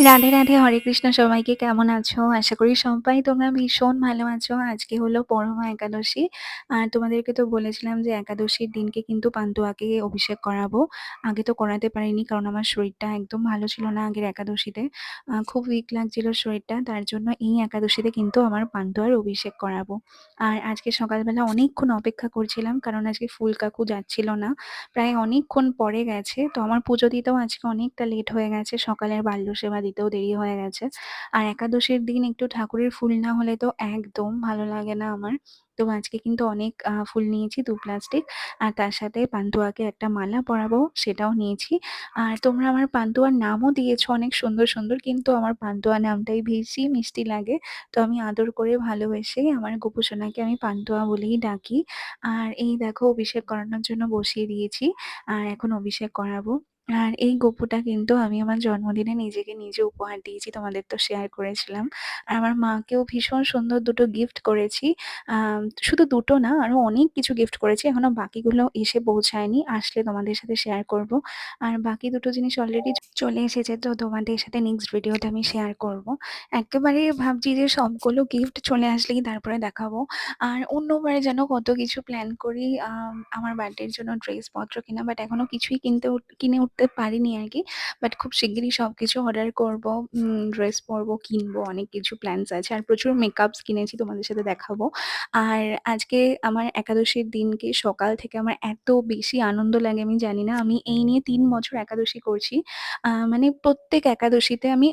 রাধে, রাধে, হরে কৃষ্ণ। সবাইকে কেমন আছো? আশা করি সবাই তোমরা ভীষণ ভালো আছো। আজকে হলো পরমা একাদশী। আর তোমাদেরকে তো বলেছিলাম যে একাদশীর দিনকে কিন্তু পান্তুয়াকে অভিষেক করাবো। আগে তো করাতে পারিনি কারণ আমার শরীরটা একদম ভালো ছিল না আগের একাদশীতে। খুব উইক লাগছিল শরীরটা। তার জন্য এই একাদশীতে কিন্তু আমার পান্তুয়ার অভিষেক করাবো। আর আজকে সকালবেলা অনেকক্ষণ অপেক্ষা করছিলাম কারণ আজকে ফুল কাকু যাচ্ছিল না। প্রায় অনেকক্ষণ পরে গেছে। তো আমার পুজো দিতেও আজকে অনেকটা লেট হয়ে গেছে। সকালের বাল্য সেবা দিতেও দেরি হয়ে গেছে। আর একাদশীর দিন একটু ঠাকুরের ফুল না হলে তো একদম ভালো লাগে না আমার। তো আজকে কিন্তু অনেক ফুল নিয়েছি ২ প্লাস্টিক। আর তার সাথে পান্তুয়াকে একটা মালা পরাবো সেটাও নিয়েছি। আর তোমরা আমার পান্তুয়ার নামও দিয়েছো অনেক সুন্দর, সুন্দর। কিন্তু আমার পান্তুয়া নামটাই বেশি মিষ্টি লাগে। তো আমি আদর করে ভালোবেসে আমার গোপু সোনাকে আমি পান্তুয়া বলেই ডাকি। আর এই দেখো অভিষেক করানোর জন্য বসিয়ে দিয়েছি। আর এখন অভিষেক করাবো। আর এই গপুটা কিন্তু আমি আমার জন্মদিনে নিজেকে নিজে উপহার দিয়েছি। তোমাদের তো শেয়ার করেছিলাম। আর আমার মাকেও ভীষণ সুন্দর ২ টো গিফট করেছি। শুধু ২ টো না আরো অনেক কিছু গিফট করেছি। এখনো বাকিগুলো এসে পৌঁছায়নি। আসলে তোমাদের সাথে শেয়ার করব। আর বাকি ২ টো জিনিস অলরেডি চলে এসেছে। তো তোমাদের সাথে নেক্সট ভিডিওতে আমি শেয়ার করব। একেবারে ভাবছি যে সবগুলো গিফট চলে আসলেই তারপরে দেখাবো। আর অন্যবারে যেন কত কিছু প্ল্যান করি আমার বার্থডের জন্য ড্রেসপত্র কেনা। বাট এখনো কিছুই কিনে উঠতে পারিনি আরকি। বাট খুব শিগগিরই সবকিছু অর্ডার করব। ড্রেস পরবো, কিনবো, অনেক কিছু প্ল্যানস আছে। আর প্রচুর মেকআপস কিনেছি তোমাদের সাথে দেখাবো। আর আজকে আমার একাদশীর দিনকে সকাল থেকে আমার এত বেশি আনন্দ লাগে আমি জানি না। আমি এই নিয়ে ৩ বছর একাদশী করছি। মানে প্রত্যেক একাদশীতে আমি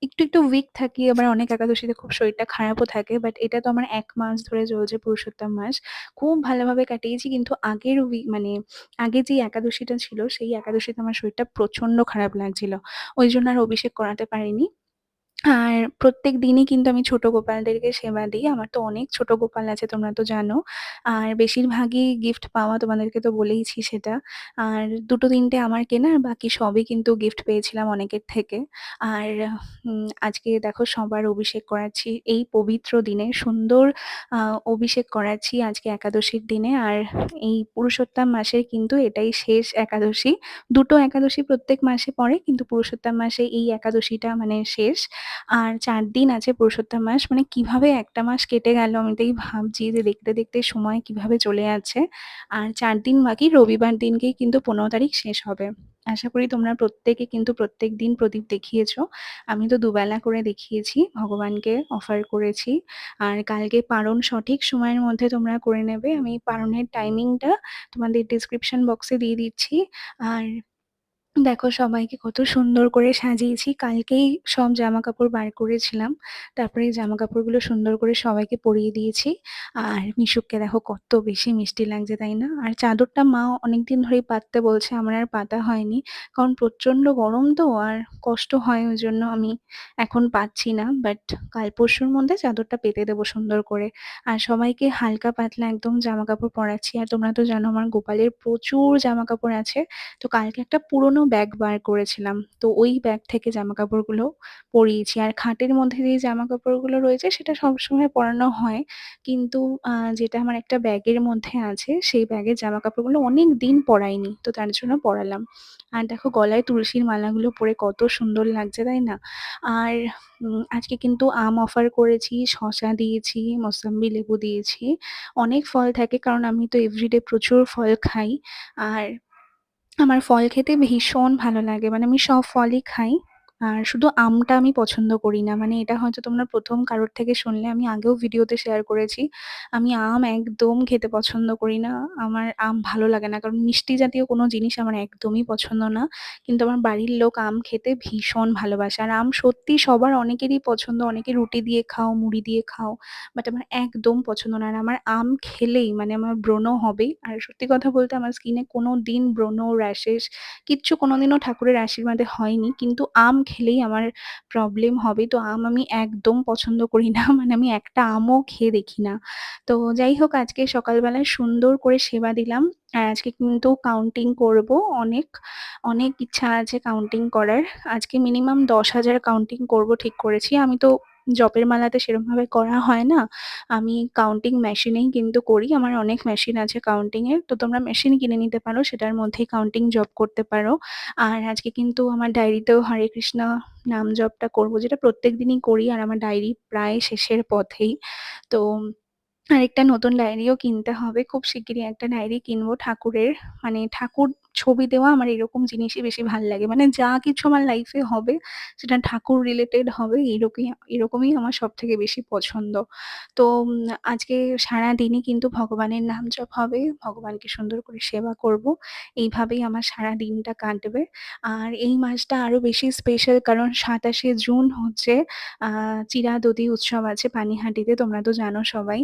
একটু, একটু উইক থাকি। আবার অনেক একাদশীতে খুব শরীরটা খারাপও থাকে। বাট এটা তো আমার ১ মাস ধরে চলছে পুরুষোত্তম মাস। খুব ভালোভাবে কাটিয়েছি। কিন্তু আগের মানে আগে যে একাদশীটা ছিল সেই একাদশীতে আমার শরীরটা প্রচন্ড খারাপ লাগছিল। ওইজন্য আর অভিষেক করাতে পারিনি। আর প্রত্যেক দিনই কিন্তু আমি ছোট গোপালদেরকে সেবা দিই। আমার তো অনেক ছোট গোপাল আছে তোমরা তো জানো। আর বেশিরভাগই গিফট পাওয়া তোমাদেরকে তো বলেইছি সেটা। আর ২ টো ৩ টে আমার কেনা আর বাকি সবই কিন্তু গিফট পেয়েছিলাম অনেকের থেকে। আর আজকে দেখো সবার অভিষেক করাচ্ছি এই পবিত্র দিনে সুন্দর আ অভিষেক করাচ্ছি আজকে একাদশীর দিনে। আর এই পুরুষোত্তম মাসের কিন্তু এটাই শেষ একাদশী। ২ টো একাদশী প্রত্যেক মাসে পড়ে কিন্তু পুরুষোত্তম মাসে এই একাদশীটা মানে শেষ। আর ৪ দিন আছে পুরুষোত্তম মাস। মানে কিভাবে একটা মাস কেটে গেল আমি তাই ভাবছি যে দেখতে, দেখতে সময় কিভাবে চলে যাচ্ছে। আর ৪ দিন বাকি রবিবার দিনকেই কিন্তু ১৫ তারিখ শেষ হবে। আশা করি তোমরা প্রত্যেকে কিন্তু প্রত্যেকদিন প্রদীপ দেখিয়েছো। আমি তো দুবেলা করে দেখিয়েছি, ভগবানকে অফার করেছি। আর কালকে পারণ সঠিক সময়ের মধ্যে তোমরা করে নেবে। আমি পারণের টাইমিংটা তোমাদের ডেসক্রিপশন বক্সে দিয়ে দিচ্ছি। আর দেখো সবাইকে কত সুন্দর করে সাজিয়েছি। কালকেই সব জামাকাপড় বার করেছিলাম। তারপরে জামাকাপড়গুলো সুন্দর করে সবাইকে পরিয়ে দিয়েছি। আর মিশুককে দেখো কত বেশি মিষ্টি লাগছে, তাই না? আর চাদরটা মা অনেকদিন ধরেই পাততে বলছে, আমার আর পাতা হয়নি। কারণ প্রচণ্ড গরম তো আর কষ্ট হয় ওইজন্য আমি এখন পাতছি না। বাট কাল পরশুর মধ্যে চাদরটা পেতে দেবো সুন্দর করে। আর সবাইকে হালকা পাতলা একদম জামাকাপড় পরাচ্ছি। আর তোমরা তো জানো আমার গোপালের প্রচুর জামাকাপড় আছে। তো কালকে একটা পুরোনো ব্যাগ বার করেছিলাম। তো ওই ব্যাগ থেকে জামাকাপড়গুলো পরিয়েছি। আর খাটের মধ্যে যে জামাকাপড়গুলো রয়েছে সেটা সবসময় পরানো হয়। কিন্তু যেটা আমার একটা ব্যাগের মধ্যে আছে সেই ব্যাগের জামাকাপড়গুলো অনেকদিন পরাইনি। তো তার জন্য পরালাম। আর দেখো গলায় তুলসীর মালাগুলো পরে কত সুন্দর লাগছে, তাই না? আর আজকে কিন্তু আম অফার করেছি, শসা দিয়েছি, মোসাম্বি লেবু দিয়েছি। অনেক ফল থাকে কারণ আমি তো এভরিডে প্রচুর ফল খাই। আর আমার ফল খেতে ভীষণ ভালো লাগে। মানে আমি সব ফলই খাই। আর শুধু আমটা আমি পছন্দ করি না। মানে এটা হয়তো তোমরা ১ম কারোর থেকে শুনলে, আমি আগেও ভিডিওতে শেয়ার করেছি। আমি আম একদম খেতে পছন্দ করি না। আমার আম ভালো লাগে না। কারণ মিষ্টি জাতীয় কোনো জিনিস আমার একদমই পছন্দ না। কিন্তু আমার বাড়ির লোক আম খেতে ভীষণ ভালোবাসে। আর আম সত্যি সবার অনেকেরই পছন্দ। অনেকে রুটি দিয়ে খাও, মুড়ি দিয়ে খাও। বাট আমার একদম পছন্দ না। আর আমার আম খেলেই মানে আমার ব্রণ হবেই। আর সত্যি কথা বলতে আমার স্কিনে কোনোদিন ব্রণ, র‍্যাশেস কিচ্ছু কোনোদিনও ঠাকুরের আশীর্বাদে হয়নি। কিন্তু আম খেলেই আমার প্রবলেম হবে। তো আম আমি একদম পছন্দ করি না। মানে আমি একটা আমও খেয়ে দেখি না। তো যাই হোক আজকে সকালবেলায় সুন্দর করে সেবা দিলাম। আর আজকে কিন্তু কাউন্টিং করব। অনেক, অনেক ইচ্ছা আছে কাউন্টিং করার। আজকে মিনিমাম ১০,০০০ কাউন্টিং করব ঠিক করেছি। আমি তো জপের মালাতে সেরমভাবে করা হয় না। আমি কাউন্টিং মেশিনেই কিন্তু করি। আমার অনেক মেশিন আছে কাউন্টিং এর। তো তোমরা মেশিন কিনে নিতে পারো। সেটার মধ্যেই কাউন্টিং জপ করতে পারো। আর আজকে কিন্তু আমার ডায়েরিতেও হরে কৃষ্ণ নাম জপটা করব, যেটা প্রত্যেকদিনই করি। আর আমার ডায়েরি প্রায় শেষের পথেই। তো আরেকটা নতুন ডায়েরিও কিনতে হবে। খুব শিগগিরই একটা ডায়েরি কিনবো ঠাকুরের। মানে ঠাকুর ছবি দেওয়া আমার এরকম জিনিসই বেশি ভাল লাগে। মানে যা কিছু আমার লাইফে হবে সেটা ঠাকুর রিলেটেড হবে, এরকমই আমার সবথেকে বেশি পছন্দ। তো আজকে সারাদিনই কিন্তু ভগবানের নাম জপ হবে। ভগবানকে সুন্দর করে সেবা করব। এইভাবেই আমার সারাদিনটা কাটবে। আর এই মাসটা আরো বেশি স্পেশাল, কারণ ২৭শে জুন হচ্ছে আ চিরাদধি উৎসব আছে পানিহাটিতে, তোমরা তো জানো সবাই।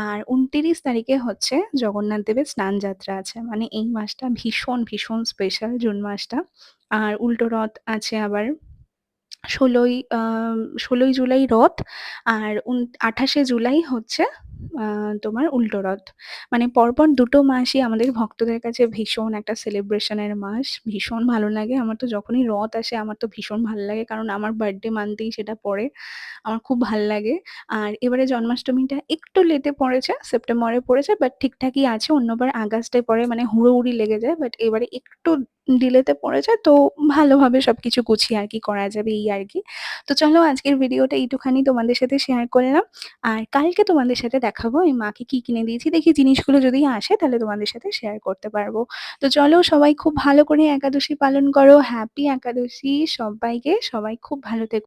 আর ২৯ তারিখে হচ্ছে জগন্নাথ দেবের স্নানযাত্রা আছে। মানে এই মাসটা ভীষণ, ভীষণ স্পেশাল, জুন মাসটা। আর উল্টো রথ আছে আবার। ১৬ই জুলাই রথ, আর ২৮শে জুলাই হচ্ছে আ তোমার উল্টো রথ। মানে পরপর ২ টো মাসই আমাদের ভক্তদের কাছে ভীষণ একটা সেলিব্রেশন এর মাস। ভীষণ ভালো লাগে। আমার তো যখনই রথ আসে আমার তো ভীষণ ভাল লাগে। কারণ আমার বার্থডে মান্থেই সেটা পড়ে। আমার খুব ভাল লাগে। আর এবারে জন্মাষ্টমীটা একটু লেটে পড়েছে, সেপ্টেম্বরে পড়েছে, বাট ঠিকঠাকই আছে। অন্যবার আগস্টে পড়ে, মানে হুড়োহুড়ি লেগে যায়। বাট এবারে একটু ডিলেতে পড়েছে, তো ভালোভাবে সবকিছু গুছিয়ে আরকি করা যাবে এই আরকি। তো চলো আজকের ভিডিওটা এইটুখানি তোমাদের সাথে শেয়ার করলাম। আর কালকে তোমাদের সাথে দেখাবো আমি মাকে কি কিনে দিয়েছি। দেখি জিনিসগুলো যদি আসে তাহলে তোমাদের সাথে শেয়ার করতে পারবো। তো চলো সবাই খুব ভালো করে একাদশী পালন করো। হ্যাপি একাদশী সব্বাইকে। সবাই খুব ভালো থেকো।